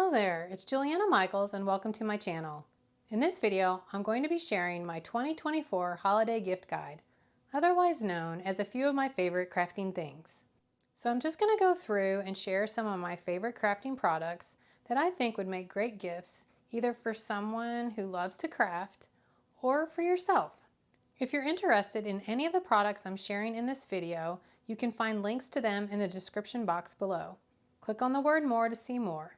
Hello there, it's Juliana Michaels and welcome to my channel. In this video, I'm going to be sharing my 2024 holiday gift guide, otherwise known as a few of my favorite crafting things. So I'm just going to go through and share some of my favorite crafting products that I think would make great gifts either for someone who loves to craft or for yourself. If you're interested in any of the products I'm sharing in this video, you can find links to them in the description box below. Click on the word more to see more.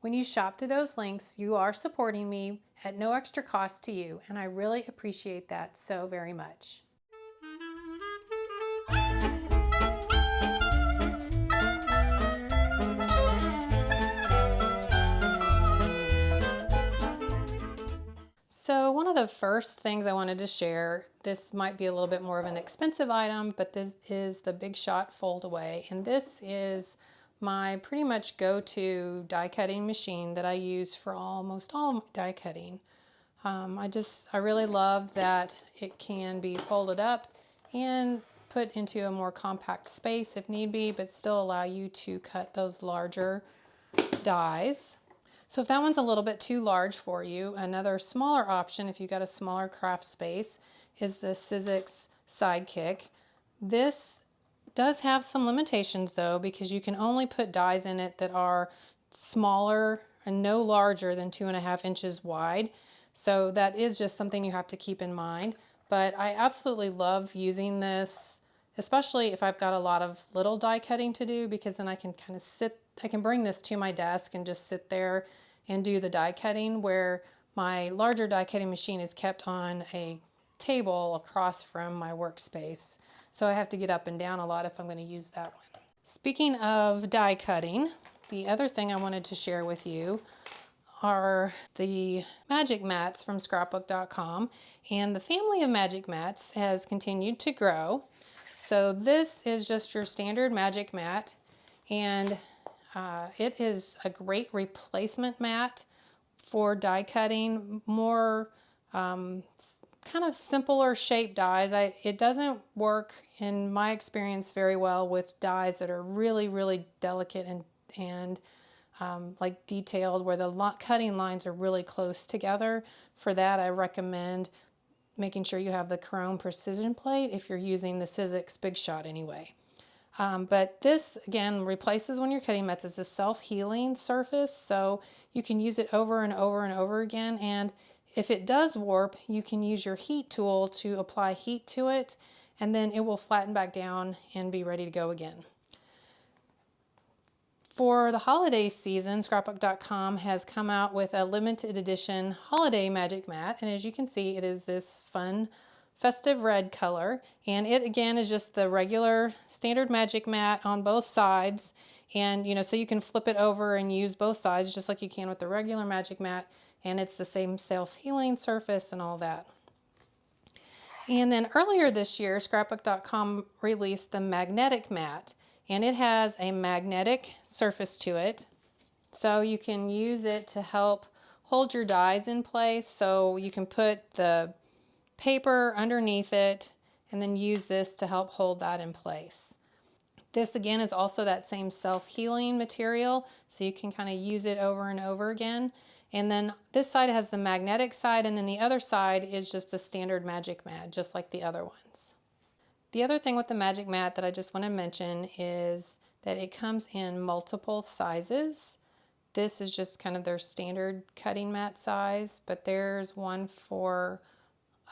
When you shop through those links, you are supporting me at no extra cost to you, and I really appreciate that so very much. So one of the first things I wanted to share, this might be a little bit more of an expensive item, but this is the Big Shot Foldaway, and this is my pretty much go-to die cutting machine that I use for almost all die cutting. I really love that it can be folded up and put into a more compact space if need be, but still allow you to cut those larger dies. So if that one's a little bit too large for you, another smaller option if you've got a smaller craft space is the Sidekick Sidekick. This does have some limitations though, because you can only put dies in it that are smaller and no larger than 2.5 inches wide. So that is just something you have to keep in mind. But I absolutely love using this, especially if I've got a lot of little die cutting to do, because then I can kind of I can bring this to my desk and just sit there and do the die cutting, where my larger die cutting machine is kept on a table across from my workspace. So I have to get up and down a lot if I'm going to use that one. Speaking of die cutting, the other thing I wanted to share with you are the magic mats from scrapbook.com, and the family of magic mats has continued to grow. So this is just your standard magic mat, and it is a great replacement mat for die cutting, more kind of simpler shaped dies. It doesn't work in my experience very well with dies that are really delicate and like detailed, where the cutting lines are really close together. For that, I recommend making sure you have the chrome precision plate if you're using the Sidekick Big Shot anyway. But this, again, replaces when you're cutting mats as a self-healing surface, so you can use it over and over and over again, and if it does warp, you can use your heat tool to apply heat to it, and then it will flatten back down and be ready to go again. For the holiday season, scrapbook.com has come out with a limited edition holiday magic mat, and as you can see, it is this fun festive red color, and it again is just the regular standard magic mat on both sides, and so you can flip it over and use both sides just like you can with the regular magic mat, and it's the same self-healing surface and all that. And then earlier this year, scrapbook.com released the magnetic mat, and it has a magnetic surface to it, so you can use it to help hold your dies in place. So you can put the paper underneath it and then use this to help hold that in place. This again is also that same self-healing material, so you can kind of use it over and over again. And then this side has the magnetic side, and then the other side is just a standard magic mat, just like the other ones. The other thing with the magic mat that I just want to mention is that it comes in multiple sizes. This is just kind of their standard cutting mat size, but there's one for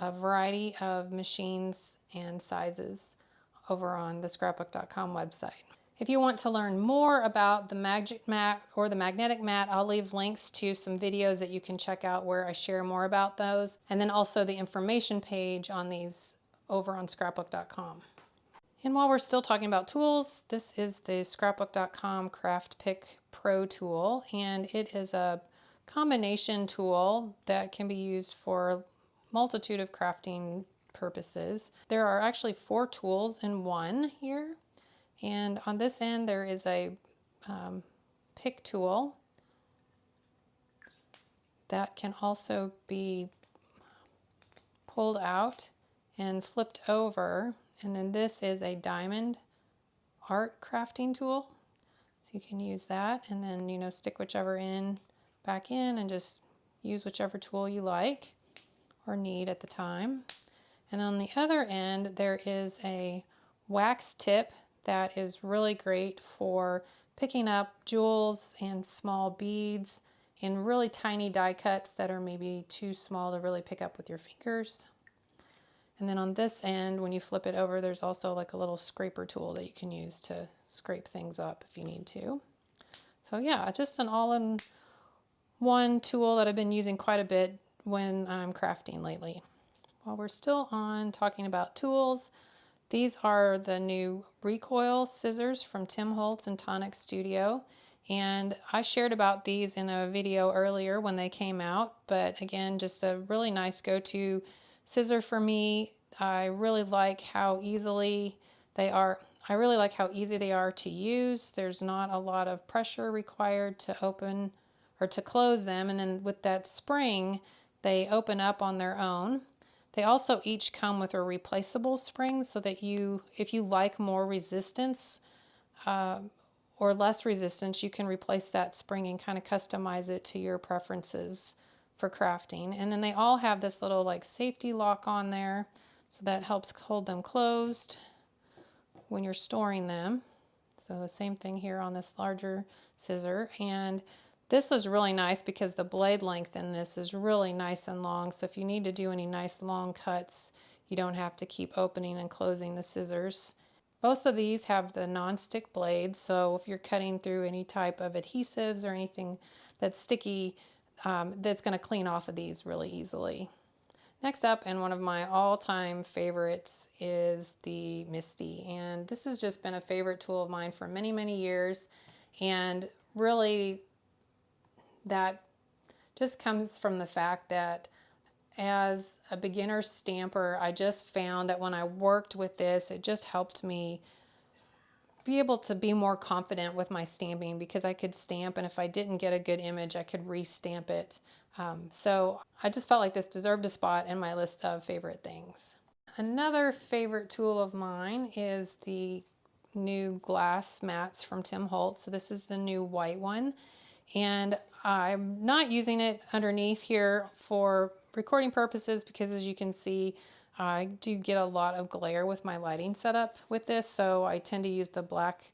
a variety of machines and sizes over on the scrapbook.com website. If you want to learn more about the magic mat or the magnetic mat, I'll leave links to some videos that you can check out where I share more about those, and then also the information page on these over on scrapbook.com. And while we're still talking about tools, this is the scrapbook.com Craft Pick Pro tool, and it is a combination tool that can be used for a multitude of crafting purposes. There are actually 4 tools in one here, and on this end there is a pick tool that can also be pulled out and flipped over, and then this is a diamond art crafting tool, so you can use that and then stick whichever in back in and just use whichever tool you like or need at the time. And on the other end, there is a wax tip that is really great for picking up jewels and small beads in really tiny die cuts that are maybe too small to really pick up with your fingers. And then on this end, when you flip it over, there's also like a little scraper tool that you can use to scrape things up if you need to. So yeah, just an all-in-one tool that I've been using quite a bit when I'm crafting lately. While we're still on talking about tools, these are the new Recoil scissors from Tim Holtz and Tonic Studio. And I shared about these in a video earlier when they came out, but again, just a really nice go-to scissor for me. I really like how easily they are. I really like how easy they are to use. There's not a lot of pressure required to open or to close them. And then with that spring, they open up on their own. They also each come with a replaceable spring so that if you like more resistance or less resistance, you can replace that spring and kind of customize it to your preferences for crafting. And then they all have this little like safety lock on there, so that helps hold them closed when you're storing them. So the same thing here on this larger scissor. And this is really nice because the blade length in this is really nice and long. So if you need to do any nice long cuts, you don't have to keep opening and closing the scissors. Both of these have the non-stick blades, so if you're cutting through any type of adhesives or anything that's sticky, that's going to clean off of these really easily. Next up, and one of my all-time favorites, is the MISTI. And this has just been a favorite tool of mine for many, many years. And really, that just comes from the fact that as a beginner stamper, I just found that when I worked with this, it just helped me be able to be more confident with my stamping, because I could stamp, and if I didn't get a good image, I could re-stamp it. So I just felt like this deserved a spot in my list of favorite things. Another favorite tool of mine is the new glass mats from Tim Holtz. So this is the new white one, and I'm not using it underneath here for recording purposes because, as you can see, I do get a lot of glare with my lighting setup with this, so I tend to use the black,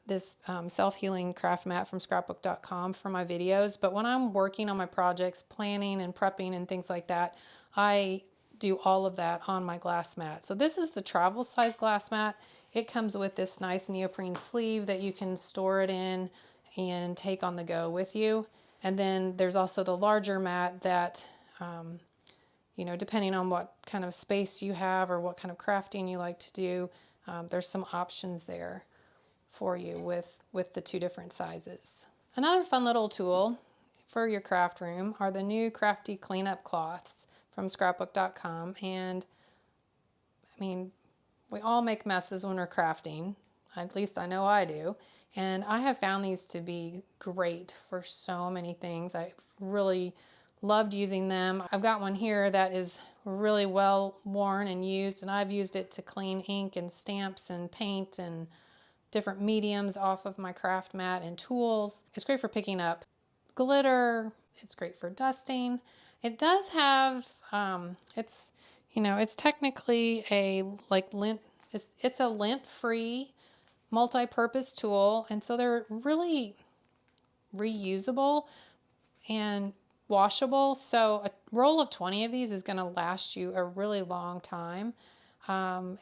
this self-healing craft mat from scrapbook.com for my videos. But when I'm working on my projects, planning and prepping and things like that, I do all of that on my glass mat. So this is the travel size glass mat. It comes with this nice neoprene sleeve that you can store it in and take on the go with you. And then there's also the larger mat that, you know, depending on what kind of space you have or what kind of crafting you like to do, there's some options there for you with the two different sizes. Another fun little tool for your craft room are the new Crafty cleanup cloths from scrapbook.com. And I mean, we all make messes when we're crafting. At least I know I do. And I have found these to be great for so many things. I really loved using them. I've got one here that is really well worn and used, and I've used it to clean ink and stamps and paint and different mediums off of my craft mat and tools. It's great for picking up glitter. It's great for dusting. It does have, it's, you know, it's technically a like lint, it's a lint-free multi-purpose tool, and so they're really reusable and washable. So a roll of 20 of these is going to last you a really long time.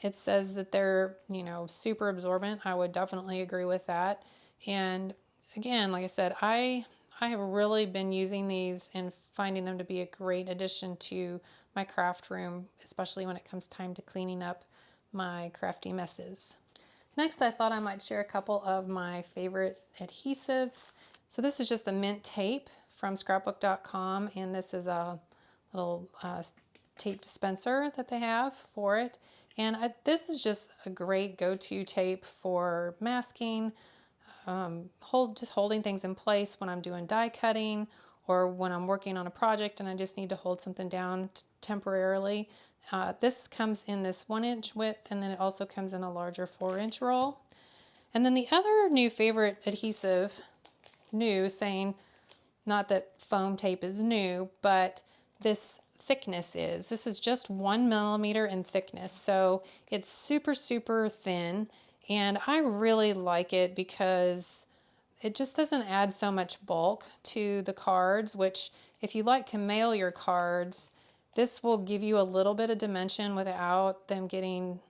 It says that they're, you know, super absorbent. I would definitely agree with that. And again, like I said, I have really been using these and finding them to be a great addition to my craft room, especially when it comes time to cleaning up my crafty messes. Next, I thought I might share a couple of my favorite adhesives. So this is just the mint tape from scrapbook.com, and this is a little tape dispenser that they have for it. And this is just a great go-to tape for masking, just holding things in place when I'm doing die cutting or when I'm working on a project and I just need to hold something down temporarily. This comes in this 1-inch width, and then it also comes in a larger 4-inch roll. And then the other new favorite adhesive, new saying Not that foam tape is new, but this thickness is. This is just 1 millimeter in thickness, so it's super, super thin, and I really like it because it just doesn't add so much bulk to the cards, which if you like to mail your cards, this will give you a little bit of dimension without getting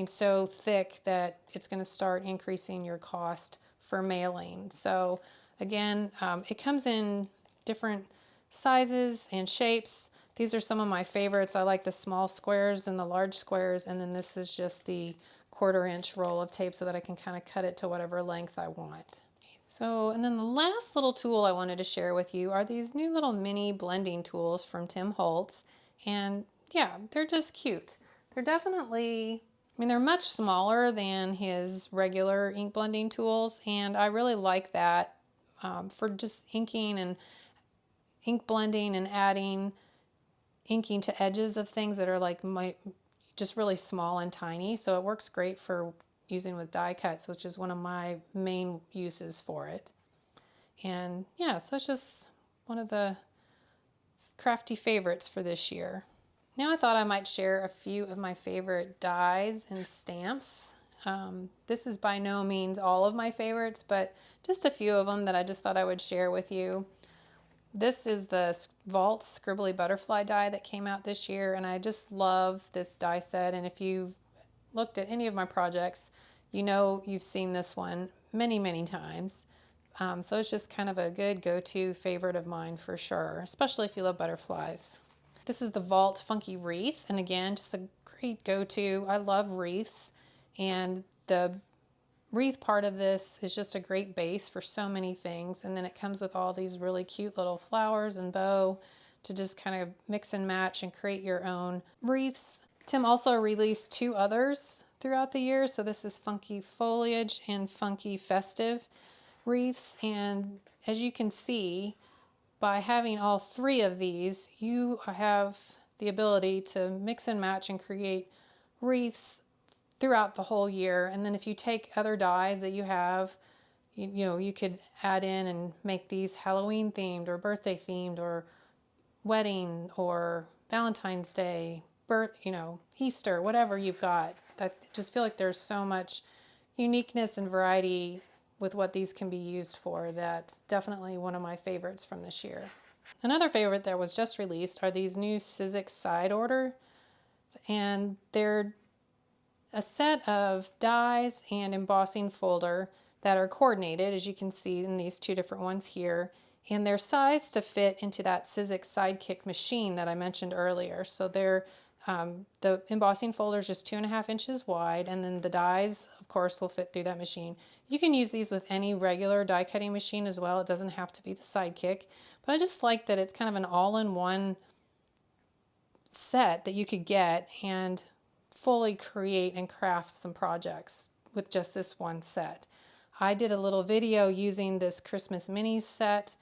so thick that it's going to start increasing your cost for mailing. So again, it comes in different sizes and shapes. These are some of my favorites. I like the small squares and the large squares, and then this is just the 1/4 inch roll of tape so that I can kind of cut it to whatever length I want. So, and then the last little tool I wanted to share with you are these new little mini blending tools from Tim Holtz. And yeah, they're just cute. They're definitely, I mean, they're much smaller than his regular ink blending tools, and I really like that for just inking and ink blending and adding inking to edges of things that are like just really small and tiny. So it works great for using with die cuts, which is one of my main uses for it. And yeah, so it's just one of the crafty favorites for this year. Now I thought I might share a few of my favorite dies and stamps. This is by no means all of my favorites, but just a few of them that I just thought I would share with you. This is the Volts Scribbly Butterfly die that came out this year, and I just love this die set. And if you've looked at any of my projects, you know you've seen this one many, many times. So it's just kind of a good go-to favorite of mine for sure, especially if you love butterflies. This is the Vault Funky Wreath, and again, just a great go-to. I love wreaths, and the wreath part of this is just a great base for so many things, and then it comes with all these really cute little flowers and bow to just kind of mix and match and create your own wreaths. Tim also released 2 others throughout the year, so this is Funky Foliage and Funky Festive wreaths, and as you can see, by having all 3 of these, you have the ability to mix and match and create wreaths throughout the whole year. And then if you take other dies that you have, you know, you could add in and make these Halloween themed or birthday themed or wedding or Valentine's Day, Easter, whatever you've got. I just feel like there's so much uniqueness and variety with what these can be used for. That's definitely one of my favorites from this year. Another favorite that was just released are these new Sidekick side order, and they're a set of dies and embossing folder that are coordinated, as you can see in these 2 different ones here, and they're sized to fit into that Sidekick Sidekick machine that I mentioned earlier. So they're the embossing folder is just 2.5 inches wide, and then the dies, of course, will fit through that machine. You can use these with any regular die cutting machine as well. It doesn't have to be the Sidekick, but I just like that it's kind of an all-in-one set that you could get and fully create and craft some projects with just this one set. I did a little video using this Christmas minis set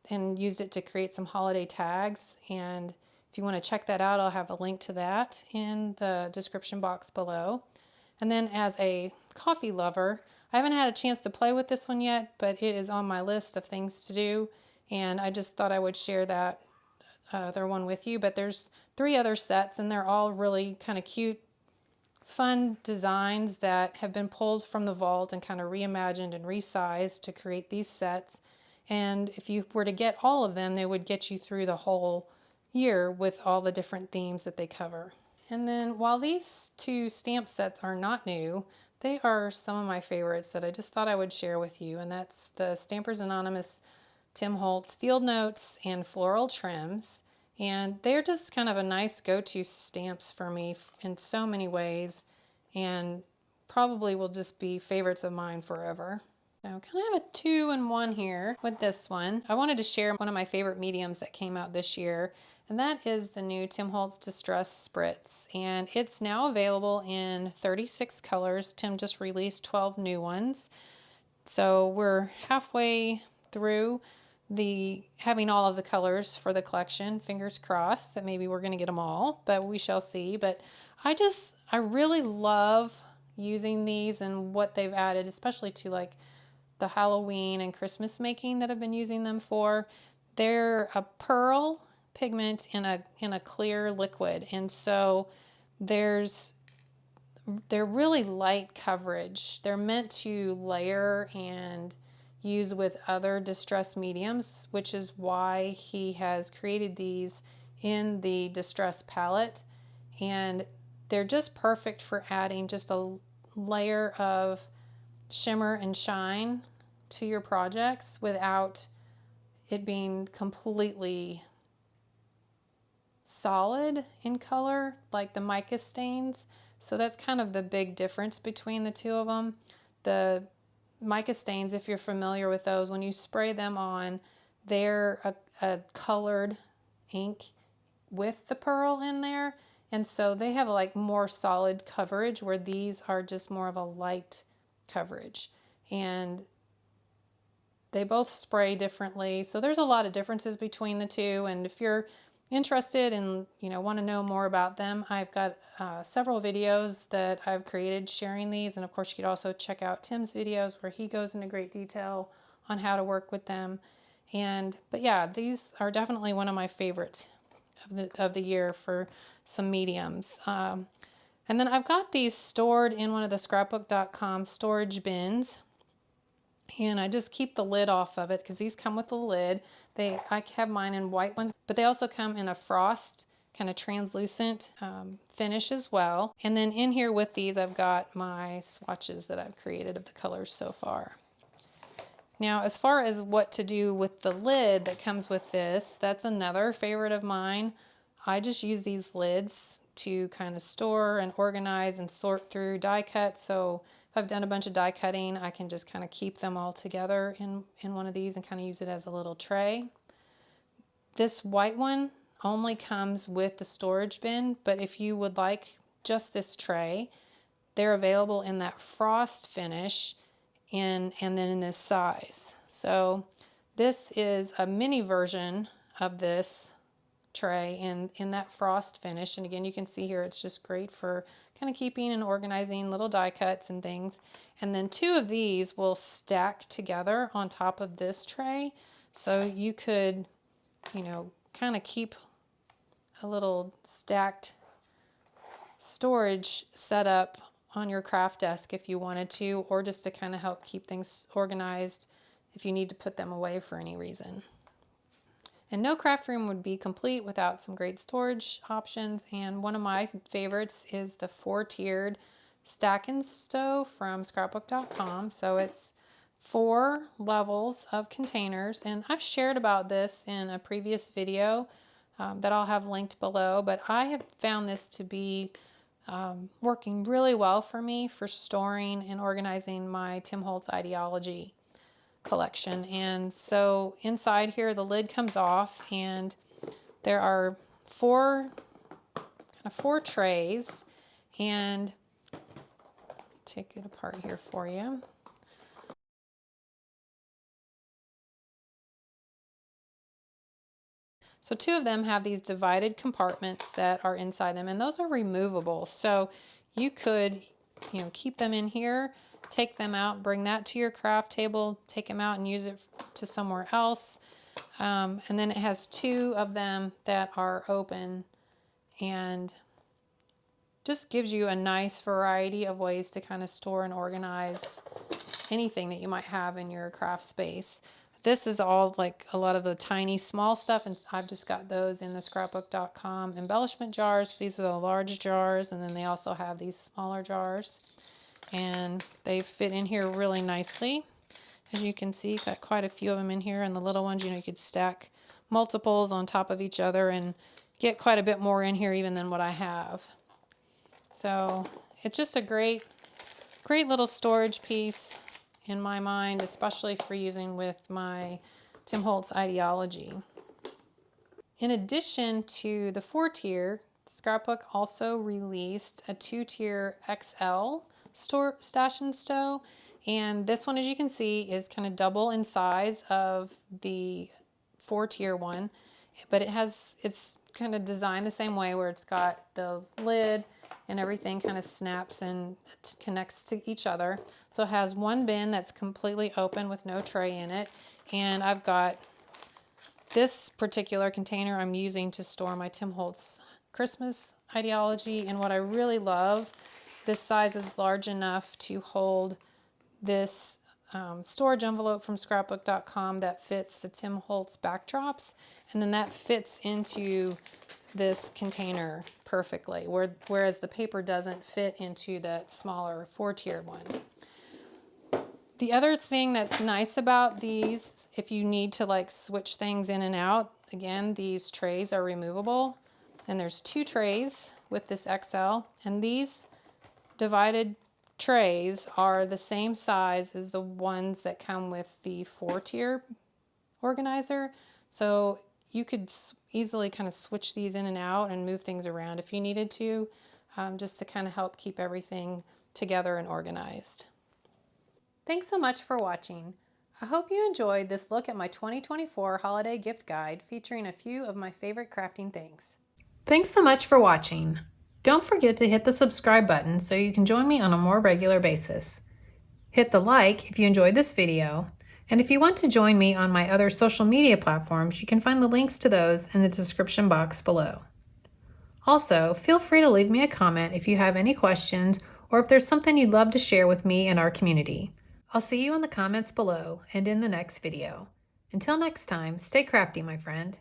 and used it to create some holiday tags, and if you want to check that out, I'll have a link to that in the description box below. And then as a coffee lover, I haven't had a chance to play with this one yet, but it is on my list of things to do, and I just thought I would share that other one with you. But there's 3 other sets, and they're all really kind of cute, fun designs that have been pulled from the vault and kind of reimagined and resized to create these sets. And if you were to get all of them, they would get you through the whole year with all the different themes that they cover. And then while these 2 stamp sets are not new, they are some of my favorites that I just thought I would share with you, and that's the Stampers Anonymous Tim Holtz Field Notes and Floral Trims. And they're just kind of a nice go-to stamps for me in so many ways, and probably will just be favorites of mine forever. So kind of have a 2-in-1 here with this one. I wanted to share one of my favorite mediums that came out this year, and that is the new Tim Holtz Distress Spritz. And it's now available in 36 colors. Tim just released 12 new ones. So we're halfway through having all of the colors for the collection. Fingers crossed that maybe we're going to get them all, but we shall see. But I really love using these and what they've added, especially to like the Halloween and Christmas making that I've been using them for. They're a pearl pigment in a clear liquid, and so they're really light coverage. They're meant to layer and use with other distress mediums, which is why he has created these in the distress palette, and they're just perfect for adding just a layer of shimmer and shine to your projects without it being completely solid in color like the mica stains. So that's kind of the big difference between the two of them. The mica stains, if you're familiar with those, when you spray them on, they're a colored ink with the pearl in there, and so they have like more solid coverage, where these are just more of a light coverage, and they both spray differently. So there's a lot of differences between the two, and if you're interested and want to know more about them, I've got several videos that I've created sharing these, and of course you could also check out Tim's videos where he goes into great detail on how to work with them. But yeah, these are definitely one of my favorites of the year for some mediums. And then I've got these stored in one of the scrapbook.com storage bins, and I just keep the lid off of it because these come with the lid. I have mine in white ones, but they also come in a frost kind of translucent finish as well. And then in here with these, I've got my swatches that I've created of the colors so far. Now, as far as what to do with the lid that comes with this, that's another favorite of mine. I just use these lids to kind of store and organize and sort through die cuts. So if I've done a bunch of die cutting, I can just kind of keep them all together in one of these and kind of use it as a little tray. This white one only comes with the storage bin, but if you would like just this tray, they're available in that frost finish and then in this size. So this is a mini version of this tray in that frost finish, and again you can see here it's just great for kind of keeping and organizing little die cuts and things. And then two of these will stack together on top of this tray, so you could kind of keep a little stacked storage set up on your craft desk if you wanted to, or just to kind of help keep things organized if you need to put them away for any reason. And no craft room would be complete without some great storage options, and one of my favorites is the 4-tiered stack and stow from scrapbook.com. So it's 4 levels of containers, and I've shared about this in a previous video that I'll have linked below, but I have found this to be working really well for me for storing and organizing my Tim Holtz Ideology collection. And so inside here the lid comes off, and there are 4 trays, and take it apart here for you. So 2 of them have these divided compartments that are inside them, and those are removable. So you could, keep them in here, take them out, bring that to your craft table, take them out and use it to somewhere else. And then it has 2 of them that are open, and just gives you a nice variety of ways to kind of store and organize anything that you might have in your craft space. This is all like a lot of the tiny small stuff, and I've just got those in the scrapbook.com embellishment jars. These are the large jars, and then they also have these smaller jars, and they fit in here really nicely. As you can see, got quite a few of them in here, and the little ones, you could stack multiples on top of each other and get quite a bit more in here even than what I have. So it's just a great little storage piece in my mind, especially for using with my Tim Holtz Ideology. In addition to the 4-tier, Scrapbook also released a 2-tier XL stash and stow, and this one, as you can see, is kind of double in size of the 4-tier one, but it's kind of designed the same way, where it's got the lid, and everything kind of snaps and connects to each other. So it has one bin that's completely open with no tray in it, and I've got this particular container I'm using to store my Tim Holtz Christmas ideology. And what I really love, this size is large enough to hold this storage envelope from scrapbook.com that fits the Tim Holtz backdrops, and then that fits into this container perfectly, whereas the paper doesn't fit into that smaller 4-tiered one. The other thing that's nice about these, if you need to like switch things in and out, again, these trays are removable, and there's 2 trays with this XL, and these divided trays are the same size as the ones that come with the 4-tier organizer. So you could easily kind of switch these in and out and move things around if you needed to, just to kind of help keep everything together and organized. Thanks so much for watching. I hope you enjoyed this look at my 2024 holiday gift guide featuring a few of my favorite crafting things. Thanks so much for watching. Don't forget to hit the subscribe button so you can join me on a more regular basis. Hit the like if you enjoyed this video, and if you want to join me on my other social media platforms, you can find the links to those in the description box below. Also, feel free to leave me a comment if you have any questions or if there's something you'd love to share with me and our community. I'll see you in the comments below and in the next video. Until next time, stay crafty, my friend.